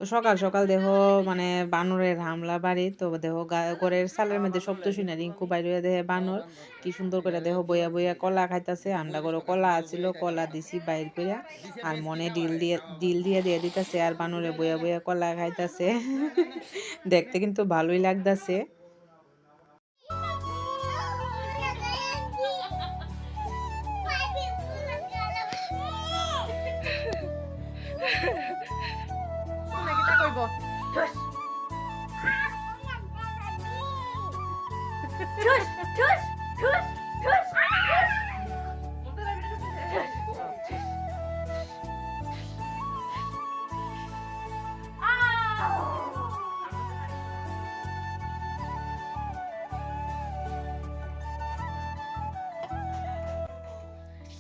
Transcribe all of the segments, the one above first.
তো সকাল সকাল দেখো মানে বানরের হামলা বাড়ি তো দেখো ঘরের সালের মধ্যে শব্দ শুনে রিঙ্কু বাইরে দেখে বানর কি সুন্দর করে দেখো বইয়া বইয়া কলা খাইতাছে আমরা ঘরে কলা আছিল কলা দিছি বাইর কইরা আর মনে ডিল দিয়ে দিতেছে আর বানরে বইয়া বইয়া কলা খাইতাছে দেখতে কিন্তু ভালোই লাগতাছে।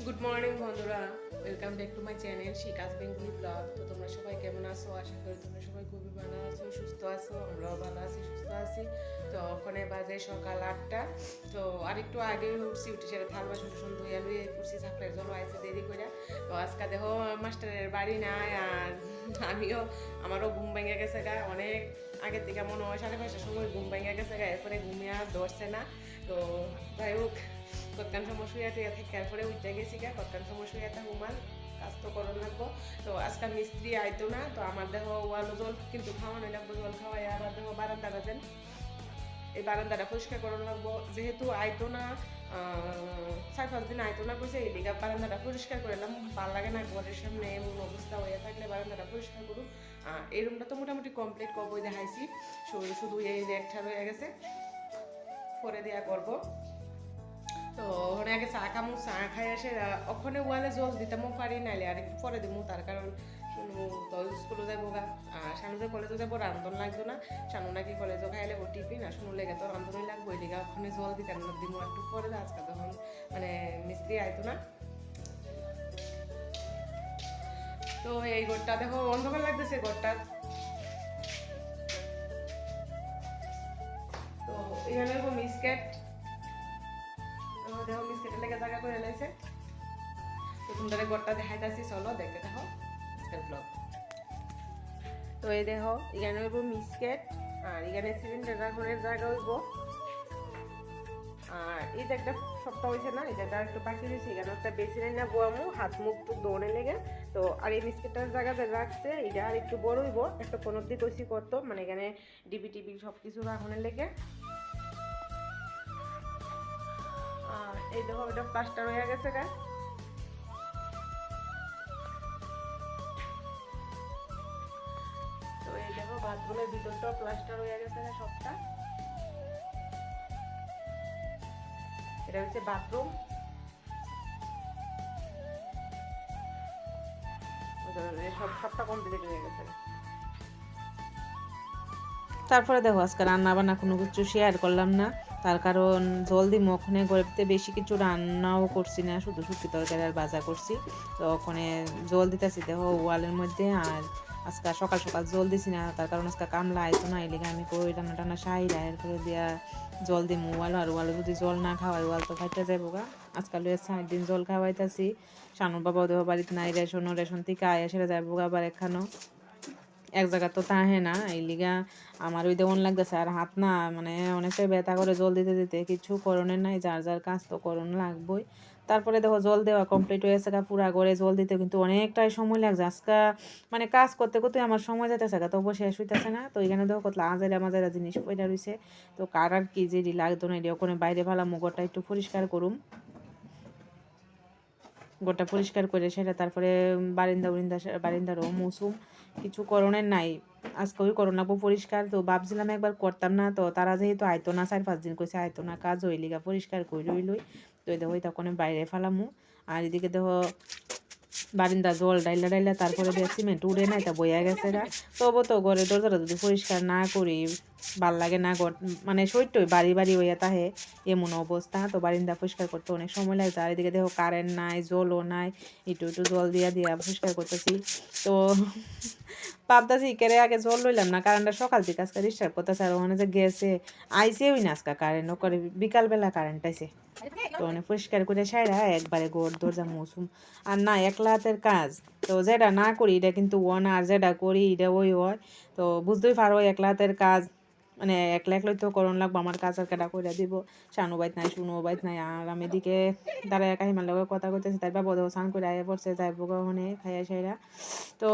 গুড মর্নিং বন্ধুরা, welcome back to my channel Shikas Bengali vlog. তো তোমরা সবাই কেমন আছো? আশা করি তোমরা সবাই খুবই ভালো আছো, সুস্থ আছো। আমরাও ভালো আছি, সুস্থ আছি। তো ওখানে বাজে সকাল 8টা। তো আরেকটু আগে উঠছি, উঠে সেটা থাল বাসন টাসন ধুইয়া লুয়ে পড়ছি, সাপ্লাই জল আইসে দেরি করে। তো আজকে দেখো মাস্টারের বাড়ি নাই, আর আমারও ঘুম ভেঙে গেছে গা অনেক আগের থেকে, মনে হয় 5:30টার সময় ঘুম ভেঙে গেছে গা, এরপরে ঘুমিয়ে আর ধরছে না। তো যাই হোক, কতক্ষণ সময় শুয়ে টুয়ে থেকে এরপরে উঠে গেছি গা, কতক্ষণ সময় শুয়ে ঘুমান, কাজ তো করণ লাগবো। তো আজকে মিস্ত্রি আইতো না, তো আমার দেখো ওয়ালো জল কিন্তু খাওয়ানো লাগবো, জল খাওয়াই আবার দেখো বারান্দা বাজেন, এই বারান্দাটা পরিষ্কার করানো লাগবো। যেহেতু আইতো না, 4-5 দিন আইতো না কইছে, এই দিকে বারান্দাটা পরিষ্কার করলাম। ভালো লাগে না ঘরের সামনে এমন অবস্থা হয়ে থাকলে, বারান্দাটা পরিষ্কার করুন। এই রুমটা তো মোটামুটি কমপ্লিট করবো, দেখাইছি। শুধু এই রেকটা রয়ে গেছে, পরে দেওয়া করবো। তো ওখানে আগে চা খামু, চা খাই এসে ওখানে ওয়ালে জল দিতামও পারি, নাইলে আর একটু পরে দিমু। তার কারণ শুনু তো স্কুলে যাবো গা, আর শানু যে কলেজে যাবো রান্ধন লাগতো না, শানু নাকি কলেজও খাইলে ও টিফিন, আর শুনু লেগে তো রান্ধনই লাগবো, এই দিকে ওখানে জল দিতাম না, দিমু একটু পরে। আজকে তখন মানে মিস্ত্রি আইতো না। তো এই ঘরটা দেখো অন্ধকার লাগতেছে ঘরটা। তো এখানে মিসকেট দেখো, মিসকেটের লেগে জায়গা করে লাইছে। তো তোমাদের ঘরটা দেখাইতেছি, চলো দেখতে থাকো আজকের ব্লগ। তো এই দেখো, এখানে হইব মিসকেট, আর এখানে সিলিন্ডার রাখনের জায়গা হইব। আর এই যে একটা সপ্তাহ হয়েছে না, এই জায়গা একটু বাকি রয়েছে, এখানে একটা বেসিনে না বোয়ামু হাত মুখ টুক দৌড়ে লেগে। তো আর এই মিসকেটটার জায়গাতে রাখছে, এটা আর একটু বড় হইব, একটা কোনো দিক কইছি করতো, মানে এখানে ডিবি টিবি সব কিছু রাখনের লেগে। আর এই দেখো, এটা প্লাস্টার হয়ে গেছে গা। তো এই দেখো, বাথরুমের ভিতরটাও প্লাস্টার হয়ে গেছে না সবটা। এটা হচ্ছে বাথরুম। সবটা কমপ্লিট হয়ে গেছে। তারপরে দেখো আজকে রান্না বান্না কোনো কিছু শেয়ার করলাম না, তার কারণ জলদি ওখানে গড়তে বেশি কিছু রান্নাও করছি না, শুধু শুটকি তরকারি আর ভাজা করছি। তো ওখানে জল দিতেছি দেখো ওয়ালের মধ্যে, আর আজকে সকাল সকাল জল দিছি না, তার কারণ আজকে কামলা আইতো না, এলিগে আমি কই রান্না টান্না সাইরা এরপরে দিয়া জল দিমু ওয়াল। আর ওয়ালে যদি জল না খাওয়াই ওয়াল তো ফাইটা যাইব গা। আজকাল 4 দিন জল খাওয়াইতাছি। শানুর বাবাও দেহ বাড়িতে নাই, রেশন থেকে আয়া সেরা যাইব গা আবার এখানো এক জায়গা তো তাহে না, এই লিগা আমার ওই দেওয়ান লাগতেছে। আর হাত না মানে অনেকটাই ব্যথা করে জল দিতে দিতে, কিছু করণের নাই, যার যার কাজ তো করণ লাগবই। তারপরে দেখো জল দেওয়া কমপ্লিট হয়েছে গা, পুরা ঘরে জল দিতে কিন্তু অনেকটাই সময় লাগছে আজকে, মানে কাজ করতে করতে আমার সময় যেতেছে গা, তবু শেষ হইতেছে না। তো এখানে দেখো কত আজাইরা মাজাইরা জিনিস পয়লা রয়েছে। তো কার আর কি যে লাগতো না, এটা ওখানে বাইরে ভালো মুখটা একটু পরিষ্কার করুম, গোটা পরিষ্কার করে সেটা তারপরে বারিন্দারও মুসুম, কিছু করণের নাই। আজকে ওই করোনা পরিষ্কার, তো ভাবছিলাম একবার করতাম না, তো তারা যেহেতু আইতো না, 4-5 দিন কইছে আইতো না, কাজ হইলিগা পরিষ্কার করে রইলই। তো দেখো তখন বাইরে ফেলামু। আর এদিকে দেখো বারিন্দা জল ডাইলা ডাইলা তারপরে দিয়ে সিমেন্ট উড়ে নাই, তা বইয়া গেছে গা। তবু তো ঘরে দরজাটা যদি পরিষ্কার না করি ভাল লাগে না, ঘর মানে সইটই বাড়ি বাড়ি হইয়া তাহে এমন অবস্থা। তো বারিন্দা পরিষ্কার করতে অনেক সময় লাগে। আর এদিকে দেখো কারেন্ট নাই, জলও নাই, একটু একটু জল দিয়া দিয়া পরিষ্কার করতেছি। তো ভাবতেছি কেড়ে আগে জল লইলাম না, কারেন্টটা সকাল থেকে আজকে ডিস্টার্ব করতেছে। আর ওখানে যে গেছে আইসেই না আজকে কারেন্ট, ও করে বিকালবেলা কারেন্ট আইসে। তো অনেক পরিষ্কার করে সাইরা একবারে ঘর দরজা মৌসুম আর না একলা হাতের কাজ তো যেটা না করি এটা কিন্তু ও না আর যেটা করি এটা ওই হয় তো বুঝতেই পারো একলা হাতের কাজ মানে একলা একলাই তো করণ লাগবো আমার কাজ আর কেটা করে দিব শানু বাইত নাই শুনু বাইত নাই আর আমি এদিকে দাঁড়ায় কাহিমার লগে কথা কইতেছি তাই বাবা স্নান করে আয়া পড়ছে যাইবো কখনে খাইয়া সাইরা তো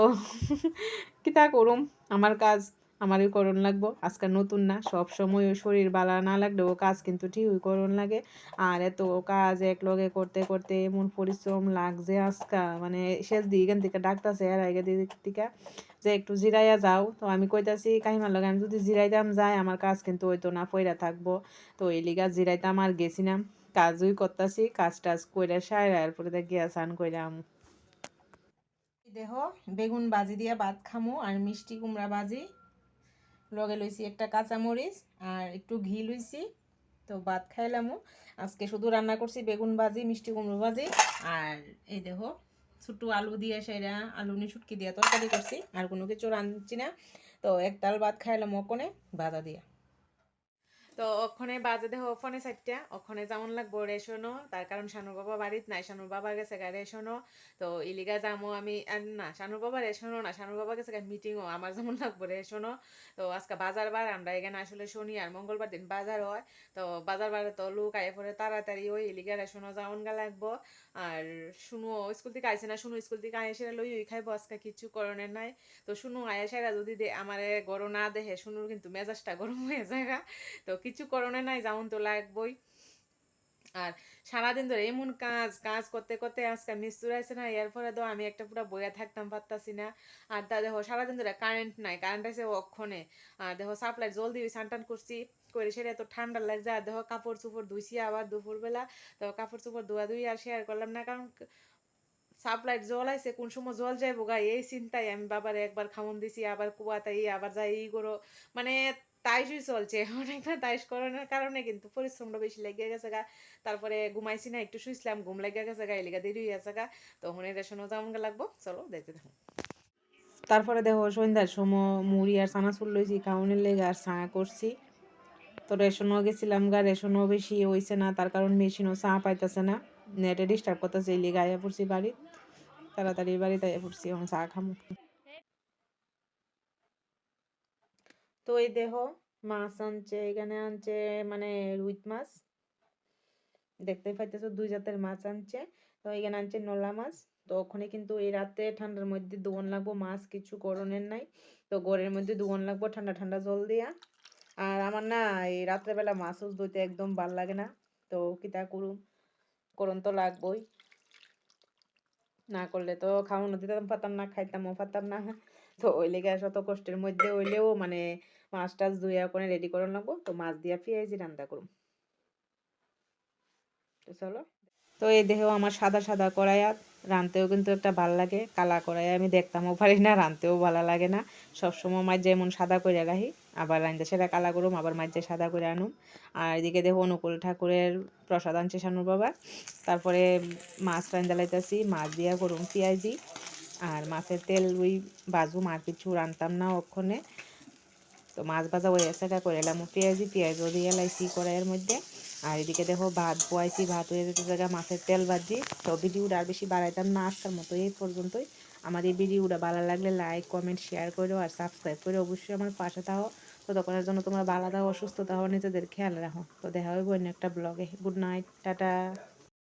কিতা করুম আমার কাজ আমারই করণ লাগবো আজকাল নতুন না সব সময় ওই শরীর বালা না লাগলেও কাজ কিন্তু ঠিকই করণ লাগে আর এত কাজ এক লগে করতে করতে এমন পরিশ্রম লাগছে আজকা মানে শেষ দিকে এখান থেকে ডাকতেছে আর আগে দিক থেকে যে একটু জিরাইয়া যাও তো আমি কইতাছি কাহিমার লগে আমি যদি জিরাইতাম যাই আমার কাজ কিন্তু হইতো না পইরা থাকবো তো এই লিগা জিরাইতাম আর গেছিলাম কাজই করতাছি কাজ টাজ কইরা সাইরা এরপরে গিয়া স্নান কইরাম দেহ বেগুন ভাজি দিয়া ভাত খামু আর মিষ্টি কুমড়া ভাজি লগে লইছি একটা কাঁচামরিচ আর একটু ঘি লইছি তো ভাত খাইলামও আজকে শুধু রান্না করছি বেগুন ভাজি মিষ্টি কুমড়ো ভাজি আর এই দেখো ছোট্ট আলু দিয়ে সেরা আলু নি শুটকি দিয়ে তরকারি করছি আর কোনো কিছু রাঁধছি না তো এক তাল ভাত খাইলাম ওখানে ভাজা দিয়া তো ওখানে বাজে দেখো ফোনে সাইটটা ওখানে যেমন লাগবো রেশনও তার কারণ শানুর বাবা বাড়িত নাই শানুর বাবা গেছে গা রেশনও তো ইলিগা যামো আমি না শানুর বাবা রেশনও না শানুর বাবা গেছে গা মিটিংও আমার যেমন লাগবো রেশনও তো আজকে বাজার বার আমরা এখানে আসলে শনি আর মঙ্গলবার দিন বাজার হয় তো বাজার বারে তো লোক আয় পরে তাড়াতাড়ি ওই ইলিগা রেশনও যাওন গা লাগবো আর শুনো স্কুল থেকে আইসে না শুনো স্কুল থেকে আয় সেরা লই ওই খাইবো আজকে কিছু করণের নাই তো শুনো আয় সেরা যদি আমারে গরম না দেখে শুনুর কিন্তু মেজাজটা গরম হয়ে যায় তো কিছু করণে নাই যেমন তো লাগবই আর সারাদিন ধরে এমন কাজ কাজ করতে করতে আজকে মিস্ত্রি আছে না এরপরে তো আমি একটা পুরো বইয়া থাকতাম পারতাছি না আর তা দেখো সারাদিন ধরে কারেন্ট নাই কারেন্ট আছে অক্ষণে আর দেখো সাপ্লাই জলদি স্নান টান করছি করে সেটা এত ঠান্ডা লাগছে আর দেখো কাপড় চোপড় ধুইছি আবার দুপুরবেলা তো কাপড় চোপড় ধোয়া ধুই আর শেয়ার করলাম না কারণ সাপ্লাইট জল আইছে কোন সময় জল যাইবো গা এই চিন্তায় আমি বাবারে একবার খাওন দিছি আবার কুয়াতাই আবার যাই ই করো মানে তাইশই চলছে অনেকটা তাইশ করানোর কারণে কিন্তু পরিশ্রমটা বেশি লেগে গেছে গা তারপরে ঘুমাইছি না একটু শুইছিলাম ঘুম লেগে গেছে গা এলিগা দেরি হয়ে গেছে গা তখন রেশনও যেমন লাগবো চলো দেখতে থাকুন তারপরে দেখো সন্ধ্যার সময় মুড়ি আর চানাচুর লইছি খাওয়ানোর লেগে আর চা করছি তো রেশনও গেছিলাম গা রেশনও বেশি হইছে না তার কারণ মেশিনও চা পাইতেছে না নেটে ডিস্টার্ব করতেছে এই লিগে আইয়া পড়ছি বাড়ি তাড়াতাড়ি বাড়িতে আইয়া পড়ছি এখন চা খামু তো এই দেখো মাছ আনছে এখানে আনছে মানে রুই মাছ দেখতে পাইতেছো দুই জাতের মাছ আনছে তো এখানে আনছে নলা মাছ তো ওখানে কিন্তু এই রাতে ঠান্ডার মধ্যে দোন লাগবো মাছ কিছু করণের নাই তো গড়ের মধ্যে দোন লাগবো ঠান্ডা ঠান্ডা জল দিয়া আর আমার না এই রাত্রেবেলা মাছ ধুইতে একদম ভাল লাগে না তো কিতা করুম করণ তো লাগবোই না করলে তো খাওয়ানো দিতাম পারতাম না খাইতামও পারতাম না তো ওই লেগে শত কষ্টের মধ্যে হইলেও মানে মাছ টাছ ধুইয়া করে রেডি করে লাগবো তো মাছ দিয়া পেঁয়াজি রান্না করুম তো চলো তো এই দেহেও আমার সাদা সাদা কড়াইয়া রানতেও কিন্তু একটা ভাল লাগে কালা কড়াই আমি দেখতামও পারি না রানতেও ভালো লাগে না সবসময় মাছ যেমন সাদা করে রাখি আবার রাঁধতে সেটা কালা করুম আবার মাঝে সাদা করে আনুম আর এদিকে দেখো অনুকূল ঠাকুরের প্রসাদ আনছে শানুর বাবা তারপরে মাছ রান্ধা লাইতেছি মাছ দিয়া করুম পেঁয়াজি আর মাছের তেল ওই বাজুম আর কিছু রানতাম না ওখানে তো মাছ ভাজা হয়ে গেছে করে এলাম পেঁয়াজও দিয়ে লাইছি কড়াইয়ের মধ্যে আর এদিকে দেখো ভাত বয়াইছি ভাত হয়ে যেতে জায়গা মাছের তেল ভাজি তো ভিডিওটা আর বেশি বাড়াইতাম না আজকের মতো এই পর্যন্তই আমার এই ভিডিওটা ভালো লাগলে লাইক কমেন্ট শেয়ার করো আর সাবস্ক্রাইব করে অবশ্যই আমার পাশে থাকো তো তখনের জন্য তোমরা ভালো থাকো অসুস্থ থাকো নিজেদের খেয়াল রাখো তো দেখা হইব অন্য একটা ব্লগে গুড নাইট টাটা